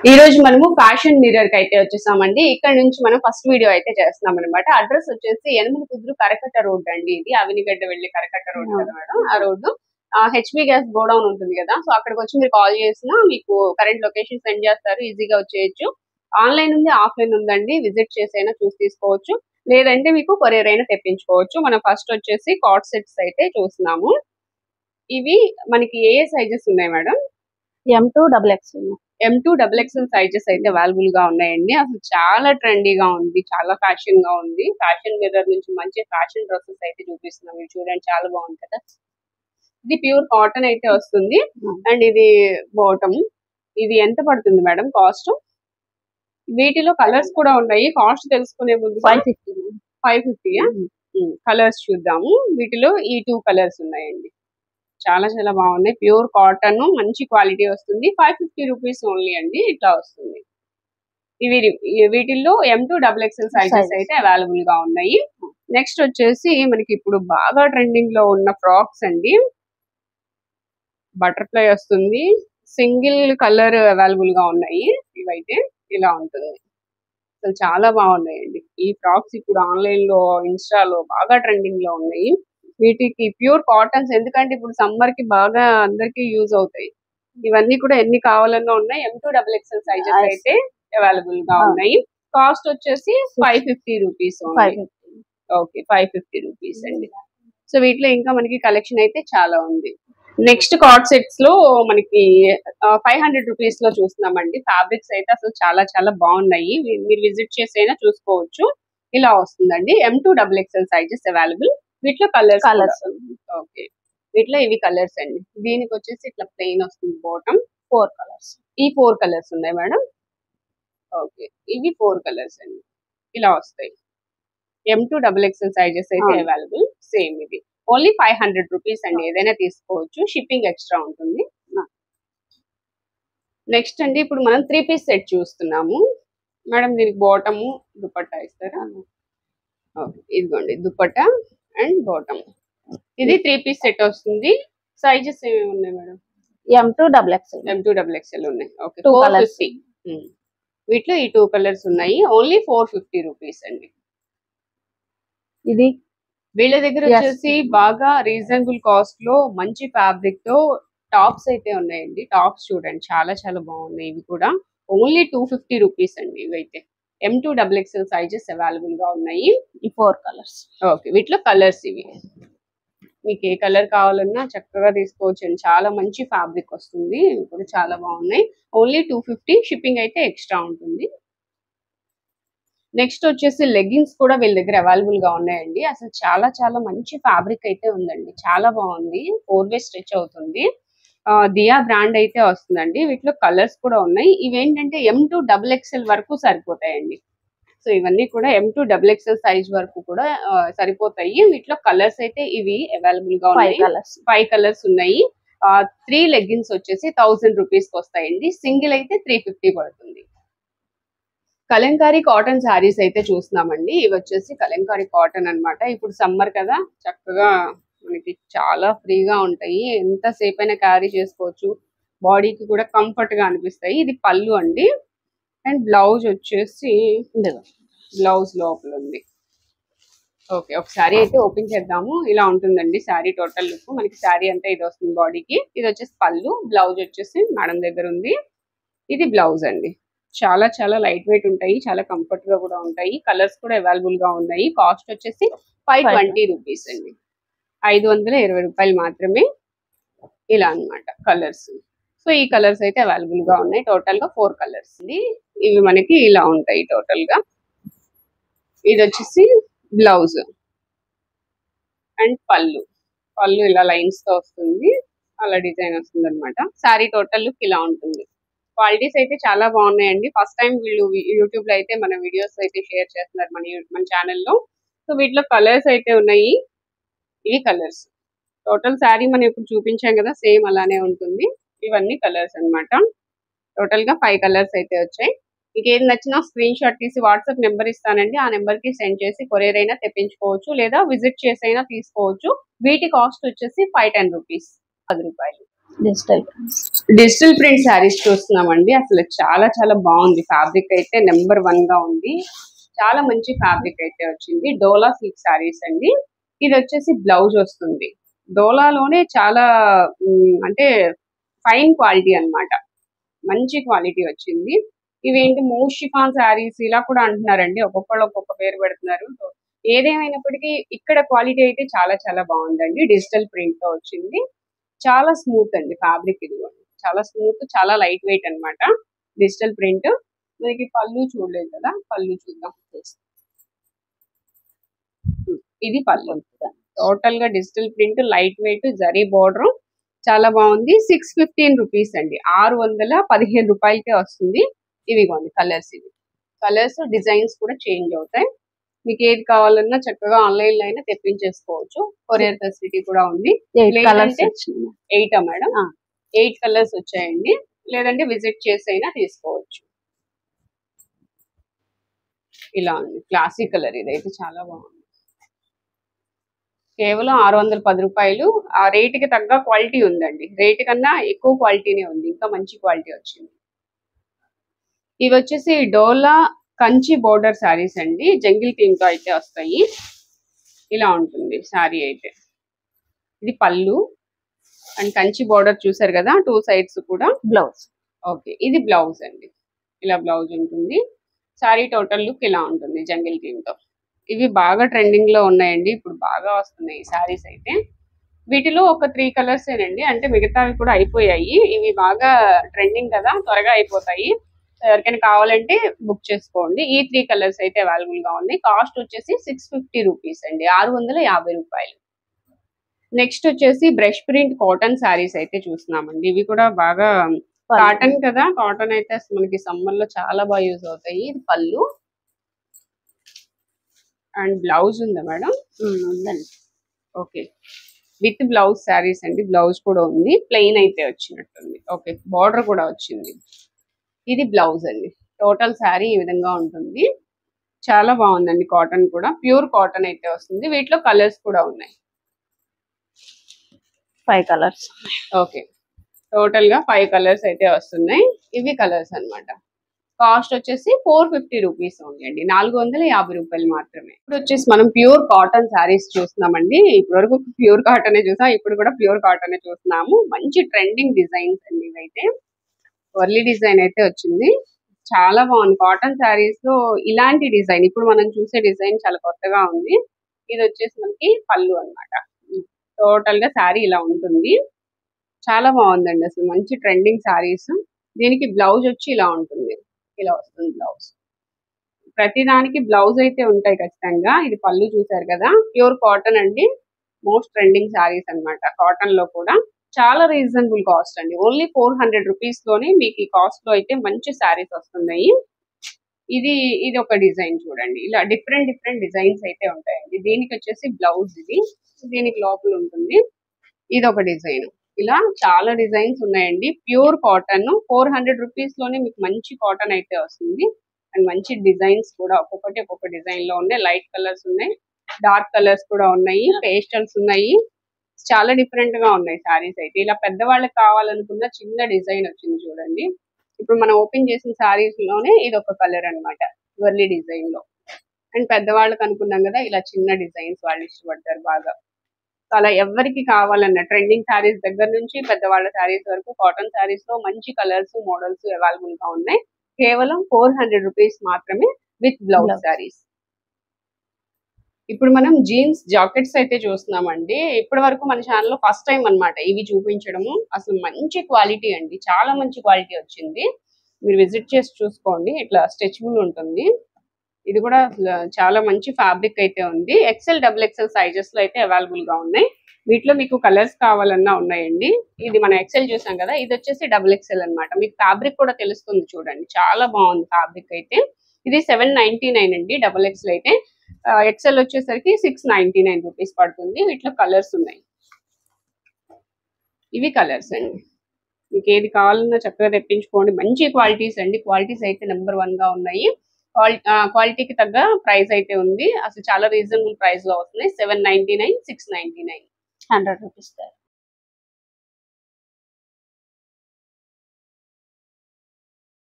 ఈ రోజు మనము ఫ్యాషన్ మిర్రర్ కి అయితే వచ్చేసామండి. ఇక్కడ నుంచి మనం ఫస్ట్ వీడియో అయితే చేస్తున్నాం అనమాట. అడ్రస్ వచ్చేసి యనమల కుదురు కరకట్ట రోడ్ అండి. ఇది అవినిగడ్డ వెళ్ళి కరకట్ట రోడ్ కదా మేడం. ఆ రోడ్డు హెచ్పి గ్యాస్ గోడౌన్ ఉంటుంది కదా, సో అక్కడికి వచ్చి మీరు కాల్ చేసినా మీకు కరెంట్ లొకేషన్ సెండ్ చేస్తారు, ఈజీగా వచ్చేయచ్చు. ఆన్లైన్ ఉంది, ఆఫ్లైన్ ఉందండి. విజిట్ చేసైనా చూసి తీసుకోవచ్చు, లేదంటే మీకు కొరియర్ అయినా తెప్పించుకోవచ్చు. మనం ఫస్ట్ వచ్చేసి కార్డ్ సెట్స్ అయితే చూస్తున్నాము. ఇవి మనకి ఏ సైజెస్ ఉన్నాయి మేడం? M2XX M2XXL సైజెస్ అయితే అవైలబుల్ గా ఉన్నాయండి. అసలు చాలా ట్రెండీగా ఉంది, చాలా ఫ్యాషన్ గా ఉంది. ఫ్యాషన్ మిర్రర్ నుంచి మంచి ఫ్యాషన్ డ్రెస్సెస్ అయితే చూపిస్తున్నాం. మీరు చూడండి, చాలా బాగుంది కదా. ఇది ప్యూర్ కాటన్ అయితే వస్తుంది. అండ్ ఇది బాటమ్. ఇది ఎంత పడుతుంది మేడం కాస్ట్? వీటిలో కలర్స్ కూడా ఉన్నాయి. కాస్ట్ తెలుసుకునే ముందు 550 కలర్స్ చూద్దాము. వీటిలో ఈ 2 కలర్స్ ఉన్నాయండి. చాలా చాలా బాగున్నాయి. ప్యూర్ కాటన్, మంచి క్వాలిటీ వస్తుంది. 550 రూపీస్ ఓన్లీ అండి. ఇట్లా వస్తుంది. ఇవి వీటిల్లో M2XXL సైజెస్ అయితే అవైలబుల్ గా ఉన్నాయి. నెక్స్ట్ వచ్చేసి మనకి ఇప్పుడు బాగా ట్రెండింగ్ లో ఉన్న ఫ్రాక్స్ అండి. బటర్ఫ్లై వస్తుంది, సింగిల్ కలర్ అవైలబుల్ గా ఉన్నాయి. ఇవైతే ఇలా ఉంటుంది. అసలు చాలా బాగున్నాయండి ఈ ఫ్రాక్స్. ఇప్పుడు ఆన్లైన్ లో, ఇన్స్టాలో బాగా ట్రెండింగ్ లో ఉన్నాయి. వీటికి ప్యూర్ కాటన్స్, ఎందుకంటే ఇప్పుడు సమ్మర్ కి బాగా అందరికి యూజ్ అవుతాయి. ఇవన్నీ కూడా ఎన్ని కావాలన్నా ఉన్నాయి. M2XXL సైజెస్ అయితే అవైలబుల్ గా ఉన్నాయి. కాస్ట్ వచ్చేసి 550 రూపీస్. ఓకే, 550 రూపీస్ అండి. సో వీటిలో ఇంకా మనకి కలెక్షన్ అయితే చాలా ఉంది. నెక్స్ట్ కార్డ్ సెట్స్ లో మనకి 500 రూపీస్ లో చూస్తున్నామండి. ఫ్యాబ్రిక్స్ అయితే అసలు చాలా చాలా బాగున్నాయి. మీరు విజిట్ చేసి అయినా చూసుకోవచ్చు. ఇలా వస్తుందండి. M2XXL sizes available. వీటిలో కలర్స్. ఓకే, వీటిలో ఇవి కలర్స్ అండి. దీనికి వచ్చేసి ఇట్లా ప్లెయిన్ వస్తుంది బాటమ్. 4 కలర్స్. ఈ 4 కలర్స్ ఉన్నాయి మేడం. ఓకే, ఇవి 4 కలర్స్ అండి. ఇలా వస్తాయి. M2XXL సైజెస్ అయితే అవైలబుల్. సేమ్ ఇది ఓన్లీ 500 రూపీస్ అండి. ఏదైనా తీసుకోవచ్చు, షిప్పింగ్ ఎక్స్ట్రా ఉంటుంది. నెక్స్ట్ అండి, ఇప్పుడు మనం 3 పీస్ సెట్ చూస్తున్నాము మేడం. దీనికి బాటము, దుపట్టా ఇస్తారా? ఓకే, ఇదిగోండి దుపట్టా అండ్ బాటమ్. ఇది 3 పీస్ సెట్ వస్తుంది. సైజెస్ ఏమేమి ఉన్నాయి మేడం? M2XXL ఉన్నాయి. ఓకే, 450. వీటిలో ఈ 2 కలర్స్ ఉన్నాయి. ఓన్లీ 450 రూపీస్ అండి. ఇది వీళ్ళ దగ్గర వచ్చేసి బాగా రీజనబుల్ కాస్ట్ లో మంచి ఫ్యాబ్రిక్ తో టాప్స్ అయితే ఉన్నాయండి. టాప్స్ చూడండి, చాలా చాలా బాగున్నాయి. ఇవి కూడా ఓన్లీ 250 రూపీస్ అండి. ఇవైతే M2XXL సైజెస్ అవైలబుల్ గా ఉన్నాయి. ఈ 4 కలర్స్. ఓకే, వీటిలో కలర్స్ ఇవి. మీకు ఏ కలర్ కావాలన్నా చక్కగా తీసుకోవచ్చు అండి. చాలా మంచి ఫ్యాబ్రిక్ వస్తుంది. ఇవి కూడా చాలా బాగున్నాయి. ఓన్లీ 250. షిప్పింగ్ అయితే ఎక్స్ట్రా ఉంటుంది. నెక్స్ట్ వచ్చేసి లెగ్గిన్స్ కూడా వీళ్ళ దగ్గర అవైలబుల్ గా ఉన్నాయండి. అసలు చాలా చాలా మంచి ఫ్యాబ్రిక్ అయితే ఉందండి. చాలా బాగుంది. 4 వే స్ట్రెచ్ అవుతుంది. దియా బ్రాండ్ అయితే వస్తుందండి. వీటిలో కలర్స్ కూడా ఉన్నాయి. ఇవేంటంటే M2XXL వరకు సరిపోతాయండి. సో ఇవన్నీ కూడా M2XXL సైజ్ వరకు కూడా సరిపోతాయి. వీటిలో కలర్స్ అయితే ఇవి అవైలబుల్ గా ఉన్నాయి. 5 కలర్స్ ఉన్నాయి. 3 లెగ్గిన్స్ వచ్చేసి 1000 రూపీస్ కి వస్తాయండి. సింగిల్ అయితే 350 పడుతుంది. కలంకారీ కాటన్ శారీస్ అయితే చూస్తున్నామండి. ఇవి వచ్చేసి కలంకారీ కాటన్ అన్నమాట. ఇప్పుడు సమ్మర్ కదా, చక్కగా మనకి చాలా ఫ్రీగా ఉంటాయి. ఎంతసేపు అయినా క్యారీ చేసుకోవచ్చు. బాడీకి కూడా కంఫర్ట్ గా అనిపిస్తాయి. ఇది పళ్ళు అండి. అండ్ బ్లౌజ్ వచ్చేసి బ్లౌజ్ లోపల ఉంది. ఓకే, ఒక శారీ అయితే ఓపెన్ చేద్దాము. ఇలా ఉంటుందండి శారీ టోటల్ లుక్. మనకి శారీ అంతా ఇది వస్తుంది బాడీకి. ఇది వచ్చేసి పళ్ళు. బ్లౌజ్ వచ్చేసి మేడం దగ్గర ఉంది. ఇది బ్లౌజ్ అండి. చాలా చాలా లైట్ వెయిట్ ఉంటాయి, చాలా కంఫర్ట్ గా కూడా ఉంటాయి. కలర్స్ కూడా అవైలబుల్ గా ఉన్నాయి. కాస్ట్ వచ్చేసి 520 రూపీస్ అండి. 520 రూపాయలు మాత్రమే. ఇలా అన్నమాట కలర్స్. సో ఈ కలర్స్ అయితే అవైలబుల్ గా ఉన్నాయి. టోటల్ గా 4 కలర్స్ అండి. ఇవి మనకి ఇలా ఉంటాయి టోటల్ గా. ఇది వచ్చేసి బ్లౌజ్ అండ్ పళ్ళు. పళ్ళు ఇలా లైన్స్ తో వస్తుంది, అలా డిజైన్ వస్తుంది అనమాట. శారీ టోటల్ లుక్ ఇలా ఉంటుంది. క్వాలిటీస్ అయితే చాలా బాగున్నాయండి. ఫస్ట్ టైం వీళ్ళు యూట్యూబ్ లో అయితే మన వీడియోస్ అయితే షేర్ చేస్తున్నారు మన ఛానల్లో. సో వీటిలో కలర్స్ అయితే ఉన్నాయి. ఇవి కలర్స్. టోటల్ శారీ మనం ఇప్పుడు చూపించాం కదా, సేమ్ అలానే ఉంటుంది. ఇవన్నీ కలర్స్ అన్నమాట. టోటల్ గా 5 కలర్స్ అయితే వచ్చాయి. మీకు ఏది నచ్చినా స్క్రీన్ షాట్ తీసి వాట్సాప్ నెంబర్ ఇస్తానండి. ఆ నెంబర్ కి సెండ్ చేసి కొరియర్ అయినా తెప్పించుకోవచ్చు, లేదా విజిట్ చేసి అయినా తీసుకోవచ్చు. వీటి కాస్ట్ వచ్చేసి 510 రూపీస్, 10 రూపాయలు. డిజిటల్ ప్రింట్ శారీస్ చూస్తున్నామండి. అసలు చాలా చాలా బాగుంది. ఫ్యాబ్రిక్ అయితే నెంబర్ 1 గా ఉంది. చాలా మంచి ఫ్యాబ్రిక్ అయితే వచ్చింది. డోలా సిల్క్ శారీస్ అండి. ఇది వచ్చేసి బ్లౌజ్ వస్తుంది. డోలాలోనే చాలా అంటే ఫైన్ క్వాలిటీ అన్నమాట. మంచి క్వాలిటీ వచ్చింది. ఇవేంటి మోస్ట్ షిఫాన్ శారీస్ ఇలా కూడా అంటున్నారండి. ఒక్కొక్కళ్ళు ఒక్కొక్క పేరు పెడుతున్నారు. సో ఏదేమైనప్పటికీ ఇక్కడ క్వాలిటీ అయితే చాలా చాలా బాగుందండి. డిజిటల్ ప్రింట్ తో వచ్చింది. చాలా స్మూత్ అండి ఫ్యాబ్రిక్. ఇది చాలా స్మూత్, చాలా లైట్ వెయిట్ అన్నమాట. Digital print. మనకి పళ్ళు చూడలేదు కదా, పళ్ళు చూద్దాం. ఇది పళ్ళు. టోటల్ గా digital print, light weight, zari border, చాలా బాగుంది. 615 రూపీస్ అండి. 615 రూపాయలకే వస్తుంది. ఇవిగోండి కలర్స్. ఇవి కలర్స్, డిజైన్స్ కూడా చేంజ్ అవుతాయి. మీకు ఏది కావాలన్నా చక్కగా ఆన్లైన్ లో అయినా తెప్పించేసుకోవచ్చు. కొరియర్ ఫెసిలిటీ కూడా ఉంది. 8 మేడం, 8 కలర్స్ వచ్చాయండి. లేదంటే విజిట్ చేసి అయినా తీసుకోవచ్చు. ఇలా ఉంది క్లాసిక్ కలర్. ఇదైతే చాలా బాగుంది. కేవలం 610 రూపాయలు. ఆ రేట్ కి తగ్గ క్వాలిటీ ఉందండి. రేట్ కన్నా ఎక్కువ క్వాలిటీనే ఉంది. ఇంకా మంచి క్వాలిటీ వచ్చింది. ఇవి వచ్చేసి డోలా కంచి బోర్డర్ శారీస్ అండి. జంగిల్ థీమ్ తో అయితే వస్తాయి. ఇలా ఉంటుంది శారీ అయితే. ఇది పళ్ళు అండ్ కంచి బోర్డర్ చూసారు కదా, 2 సైడ్స్ కూడా బ్లౌజ్. ఓకే, ఇది బ్లౌజ్ అండి. ఇలా బ్లౌజ్ ఉంటుంది. శారీ టోటల్ లుక్ ఇలా ఉంటుంది జంగిల్ థీమ్ తో. ఇవి బాగా ట్రెండింగ్ లో ఉన్నాయండి. ఇప్పుడు బాగా వస్తున్నాయి ఈ శారీస్ అయితే. వీటిలో ఒక 3 కలర్స్ ఏనండి. అంటే మిగతావి కూడా అయిపోయాయి. ఇవి బాగా ట్రెండింగ్ కదా, త్వరగా అయిపోతాయి. ఎవరికైనా కావాలంటే బుక్ చేసుకోండి. ఈ 3 కలర్స్ అయితే అవైలబుల్ గా ఉన్నాయి. కాస్ట్ వచ్చేసి 650 రూపీస్ అండి. 650 రూపాయలు. నెక్స్ట్ వచ్చేసి బ్రష్ ప్రింట్ కాటన్ శారీస్ అయితే చూస్తున్నామండి. ఇవి కూడా బాగా కాటన్ కదా, కాటన్ అయితే మనకి సమ్మర్ లో చాలా బాగా యూజ్ అవుతాయి. ఇది పళ్ళు అండ్ బ్లౌజ్ ఉందా మేడం? ఉందండి. ఓకే, విత్ బ్లౌజ్ శారీస్ అండి. బ్లౌజ్ కూడా ఉంది. ప్లెయిన్ అయితే వచ్చినట్టుంది. ఓకే, బార్డర్ కూడా వచ్చింది. ఇది బ్లౌజ్ అండి. టోటల్ శారీ ఈ విధంగా ఉంటుంది. చాలా బాగుందండి. కాటన్ కూడా ప్యూర్ కాటన్ అయితే వస్తుంది. వీటిలో కలర్స్ కూడా ఉన్నాయి. 5 కలర్స్. ఓకే, టోటల్ గా 5 కలర్స్ అయితే వస్తున్నాయి. ఇవి కలర్స్ అన్నమాట. కాస్ట్ వచ్చేసి 450 రూపీస్ ఉందండి. 450 రూపాయలు మాత్రమే. ఇప్పుడు వచ్చేసి మనం ప్యూర్ కాటన్ శారీస్ చూస్తున్నామండి. ఇప్పటి వరకు ప్యూర్ కాటన్ చూసాం, ఇప్పుడు కూడా ప్యూర్ కాటన్ చూస్తున్నాము. మంచి ట్రెండింగ్ డిజైన్స్ అండి. ఇవైతే వర్లీ డిజైన్ అయితే వచ్చింది. చాలా బాగుంది. కాటన్ శారీస్ లో ఇలాంటి డిజైన్ ఇప్పుడు మనం చూసే డిజైన్ చాలా కొత్తగా ఉంది. ఇది వచ్చేసి మనకి పళ్ళు అన్నమాట. టోటల్ గా శారీ ఇలా ఉంటుంది. చాలా బాగుందండి. అసలు మంచి ట్రెండింగ్ శారీస్. దీనికి బ్లౌజ్ వచ్చి ఇలా ఉంటుంది. ఇలా వస్తుంది బ్లౌజ్. ప్రతిదానికి బ్లౌజ్ అయితే ఉంటాయి ఖచ్చితంగా. ఇది పళ్ళు చూసారు కదా, ప్యూర్ కాటన్ అండి. మోస్ట్ ట్రెండింగ్ శారీస్ అన్నమాట. కాటన్ లో కూడా చాలా రీజనబుల్ కాస్ట్ అండి. ఓన్లీ 400 రూపీస్ లోనే మీకు ఈ కాస్ట్ లో అయితే మంచి శారీస్ వస్తున్నాయి. ఇది ఇది ఒక డిజైన్ చూడండి. ఇలా డిఫరెంట్ డిఫరెంట్ డిజైన్స్ అయితే ఉంటాయండి. దీనికి వచ్చేసి బ్లౌజ్. ఇది దీనికి లోపల ఉంటుంది. ఇది ఒక డిజైన్. ఇలా చాలా డిజైన్స్ ఉన్నాయండి. ప్యూర్ కాటన్ 400 రూపీస్ లోనే మీకు మంచి కాటన్ అయితే వస్తుంది. అండ్ మంచి డిజైన్స్ కూడా ఒక్కొక్కటి ఒక్కొక్క డిజైన్ లో ఉన్నాయి. లైట్ కలర్స్ ఉన్నాయి, డార్క్ కలర్స్ కూడా ఉన్నాయి, పేస్టల్స్ ఉన్నాయి. చాలా డిఫరెంట్ గా ఉన్నాయి సారీస్ అయితే. ఇలా పెద్దవాళ్ళకి కావాలనుకున్న చిన్న డిజైన్ వచ్చింది చూడండి. ఇప్పుడు మనం ఓపెన్ చేసిన సారీస్ లోనే ఇది ఒక కలర్ అన్నమాట, వర్లీ డిజైన్ లో. అండ్ పెద్దవాళ్ళకి అనుకున్నాం కదా, ఇలా చిన్న డిజైన్స్ వాళ్ళు ఇష్టపడతారు బాగా. అలా ఎవరికి కావాలన్న ట్రెండింగ్ శారీస్ దగ్గర నుంచి పెద్దవాళ్ళ శారీస్ వరకు కాటన్ శారీస్ లో మంచి కలర్స్, మోడల్స్ అవైలబుల్ గా ఉన్నాయి. కేవలం 400 రూపీస్ మాత్రమే విత్ బ్లౌజ్ శారీస్. ఇప్పుడు మనం జీన్స్ జాకెట్స్ అయితే చూస్తున్నామండి. ఇప్పటి వరకు మన ఛానల్లో ఫస్ట్ టైం అన్నమాట ఇవి చూపించడము. అసలు మంచి క్వాలిటీ అండి, చాలా మంచి క్వాలిటీ వచ్చింది. మీరు విజిట్ చేసి చూసుకోండి. ఇట్లా స్ట్రెచబుల్ ఉంటుంది. ఇది కూడా చాలా మంచి ఫ్యాబ్రిక్ అయితే ఉంది. ఎక్సెల్, డబుల్ ఎక్సెల్ సైజెస్ లో అయితే అవైలబుల్ గా ఉన్నాయి. వీటిలో మీకు కలర్స్ కావాలన్నా ఉన్నాయండి. ఇది మనం ఎక్సెల్ చూసాం కదా, ఇది వచ్చేసి డబుల్ ఎక్సెల్ అన్నమాట. మీకు ఫ్యాబ్రిక్ కూడా తెలుస్తుంది చూడండి. చాలా బాగుంది ఫ్యాబ్రిక్ అయితే. ఇది 799 అండి డబుల్ ఎక్సెల్ అయితే. ఎక్సెల్ వచ్చేసరికి 699 రూపీస్ పడుతుంది. వీటిలో కలర్స్ ఉన్నాయి. ఇవి కలర్స్ అండి. మీకు ఏది కావాలన్నా చక్కగా తెప్పించుకోండి. మంచి క్వాలిటీస్ అండి. క్వాలిటీస్ అయితే నెంబర్ 1 గా ఉన్నాయి. క్వాలిటీకి తగ్గ ప్రైస్ అయితే ఉంది. అసలు చాలా రీజనబుల్ ప్రైస్ లో వస్తున్నాయి. 799, 699, 100 రూపీస్.